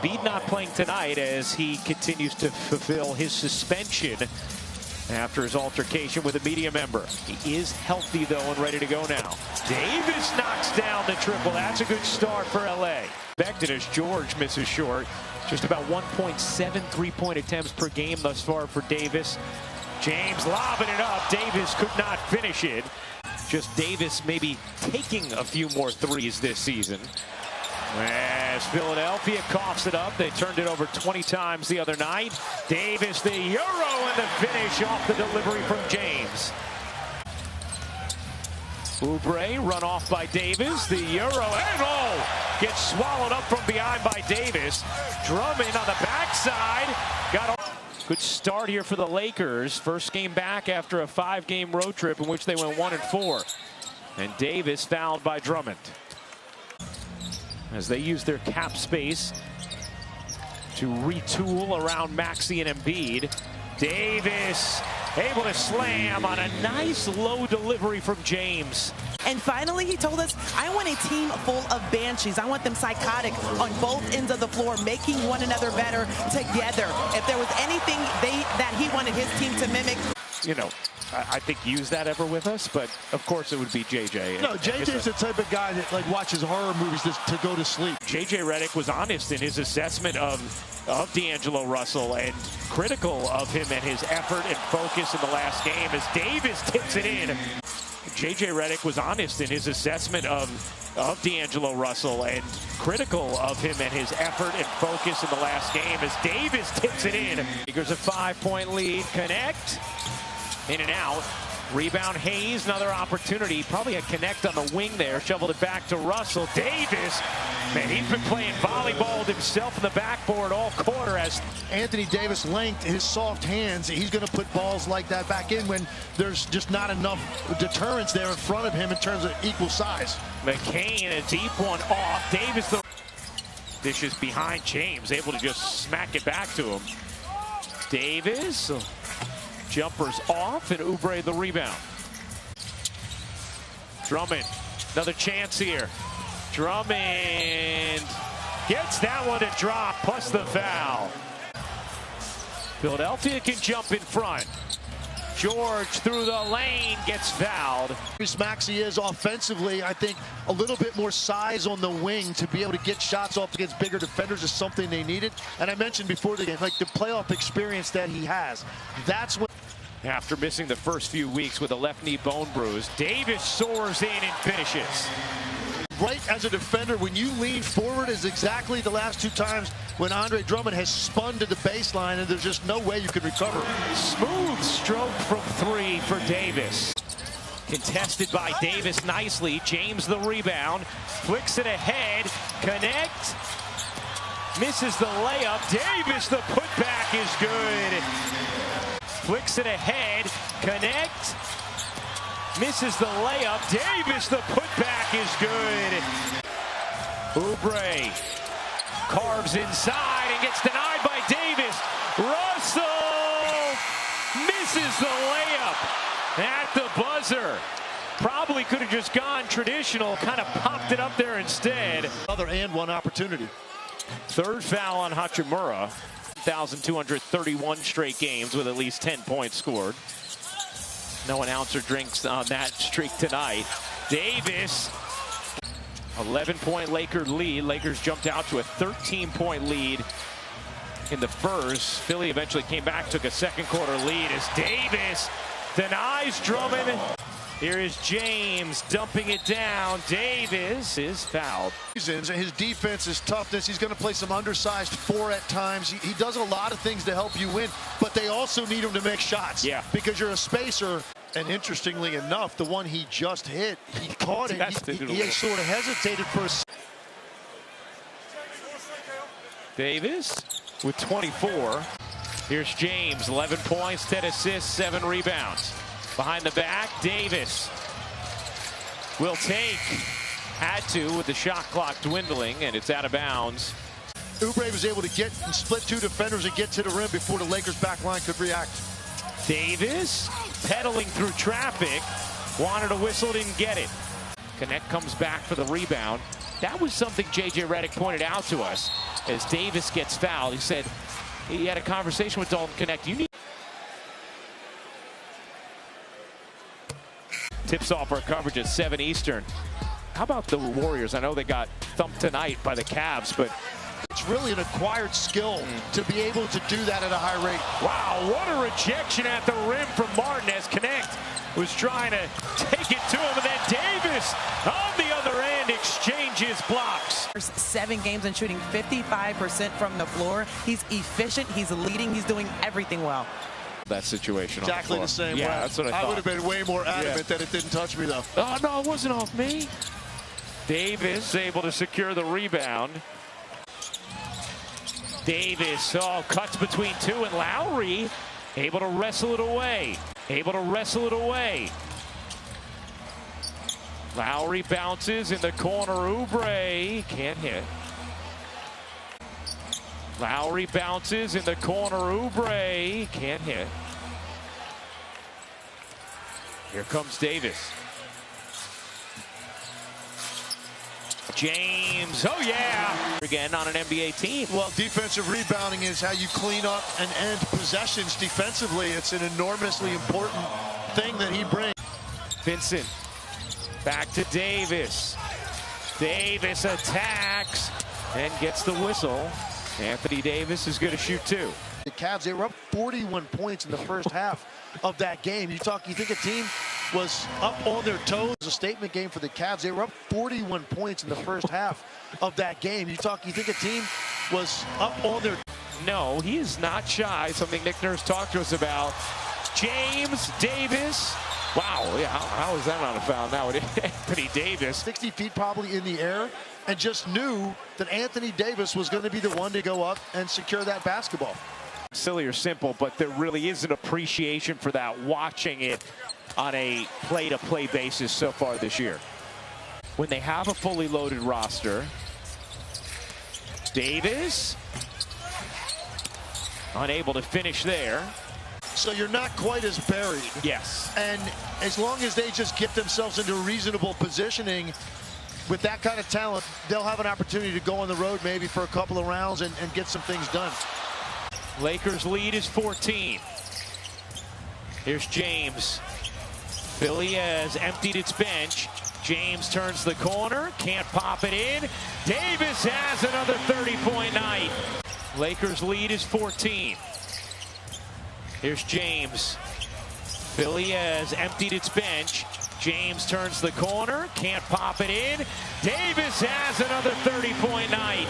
Embiid not playing tonight as he continues to fulfill his suspension after his altercation with a media member. He is healthy, though, and ready to go now. Davis knocks down the triple. That's a good start for LA. Expected as George misses short. Just about 1.7 3-point attempts per game thus far for Davis. James lobbing it up. Davis could not finish it. Just Davis maybe taking a few more threes this season. As Philadelphia coughs it up, they turned it over 20 times the other night. Davis, the Euro, and the finish off the delivery from James. Oubre run off by Davis. The Euro and gets swallowed up from behind by Davis. Drummond on the backside. Got a good start here for the Lakers. First game back after a 5-game road trip in which they went 1-4. And Davis fouled by Drummond as they use their cap space to retool around Maxey and Embiid. Davis able to slam on a nice low delivery from James. And finally, he told us, I want a team full of banshees. I want them psychotic on both ends of the floor, making one another better together. If there was anything that he wanted his team to mimic. You know, I think use that ever with us, but of course it would be JJ. No, JJ's the type of guy that like watches horror movies to go to sleep. JJ Redick was honest in his assessment of D'Angelo Russell and critical of him and his effort and focus in the last game as Davis tips it in. JJ Redick was honest in his assessment of D'Angelo Russell and critical of him and his effort and focus in the last game as Davis tips it in. Lakers a 5-point lead. Connect. In and out. Rebound Hayes, another opportunity. Probably a connect on the wing there. Shoveled it back to Russell. Davis, man, he's been playing volleyball himself in the backboard all quarter as Anthony Davis length, his soft hands, he's going to put balls like that back in when there's just not enough deterrence there in front of him in terms of equal size. McCain, a deep one off. Davis, the dishes behind James, able to just smack it back to him. Davis. Jumpers off, and Oubre the rebound. Drummond, another chance here. Drummond gets that one to drop, plus the foul. Philadelphia can jump in front. George through the lane gets fouled. Maxey is offensively, I think, a little bit more size on the wing to be able to get shots off against bigger defenders is something they needed. And I mentioned before the game, like the playoff experience that he has. That's what. After missing the first few weeks with a left knee bone bruise, Davis soars in and finishes. Right as a defender, when you lean forward is exactly the last 2 times when Andre Drummond has spun to the baseline and there's just no way you can recover. Smooth stroke from 3 for Davis. Contested by Davis nicely. James the rebound. Flicks it ahead. Connect. Misses the layup. Davis the putback is good. Flicks it ahead. Connect. Misses the layup. Davis, the putback is good. Oubre carves inside and gets denied by Davis. Russell misses the layup at the buzzer. Probably could have just gone traditional, kind of popped it up there instead. Another and one opportunity. Third foul on Hachimura. 1,231 straight games with at least 10 points scored. No announcer drinks on that streak tonight. Davis, 11-point Laker lead. Lakers jumped out to a 13-point lead in the first. Philly eventually came back, took a second-quarter lead as Davis denies Drummond. Here is James dumping it down. Davis is fouled. His defense is toughness. He's going to play some undersized 4 at times. He does a lot of things to help you win, but they also need him to make shots. Yeah. Because you're a spacer. And interestingly enough, the one he just hit, he caught it. He sort of hesitated for a second. Davis with 24. Here's James, 11 points, 10 assists, 7 rebounds. Behind the back, Davis will take. Had to with the shot clock dwindling, and it's out of bounds. Oubre was able to get and split 2 defenders and get to the rim before the Lakers back line could react. Davis pedaling through traffic. Wanted a whistle, didn't get it. Connect comes back for the rebound. That was something J.J. Redick pointed out to us as Davis gets fouled. He said he had a conversation with Dalton Connect. You need tips off our coverage at 7 Eastern. How about the Warriors? I know they got thumped tonight by the Cavs, but it's really an acquired skill to be able to do that at a high rate. Wow, what a rejection at the rim from Martin as Connect was trying to take it to him, and then Davis on the other end exchanges blocks. 7 games and shooting 55% from the floor. He's efficient, he's leading, he's doing everything well. That situation exactly on the same way. That's what I thought. I would have been way more adamant that it didn't touch me, though. Oh, no, it wasn't off me. Davis able to secure the rebound. Davis, cuts between 2, and Lowry able to wrestle it away. Lowry bounces in the corner. Oubre can't hit. Lowry bounces in the corner. Oubre can't hit. Here comes Davis. James, oh yeah! Again on an NBA team. Well, defensive rebounding is how you clean up and end possessions defensively. It's an enormously important thing that he brings. Vincent, back to Davis. Davis attacks and gets the whistle. Anthony Davis is going to shoot 2. The Cavs, they were up 41 points in the first half of that game. You think a team was up on their toes? It was a statement game for the Cavs. They were up 41 points in the first half of that game. You think a team was up on their... No, he is not shy. Something Nick Nurse talked to us about. James Davis. Wow, yeah, how is that not a foul now? Anthony Davis. 60 feet probably in the air, and just knew that Anthony Davis was going to be the one to go up and secure that basketball. Silly or simple, but there really is an appreciation for that watching it on a play-to-play basis so far this year. When they have a fully loaded roster, Davis unable to finish there. So you're not quite as buried. Yes. And as long as they just get themselves into reasonable positioning with that kind of talent, they'll have an opportunity to go on the road maybe for a couple of rounds and get some things done. Lakers lead is 14. Here's James. Philly has emptied its bench. James turns the corner, can't pop it in. Davis has another 30-point night. Lakers lead is 14. Here's James. Philly has emptied its bench. James turns the corner, can't pop it in. Davis has another 30-point night.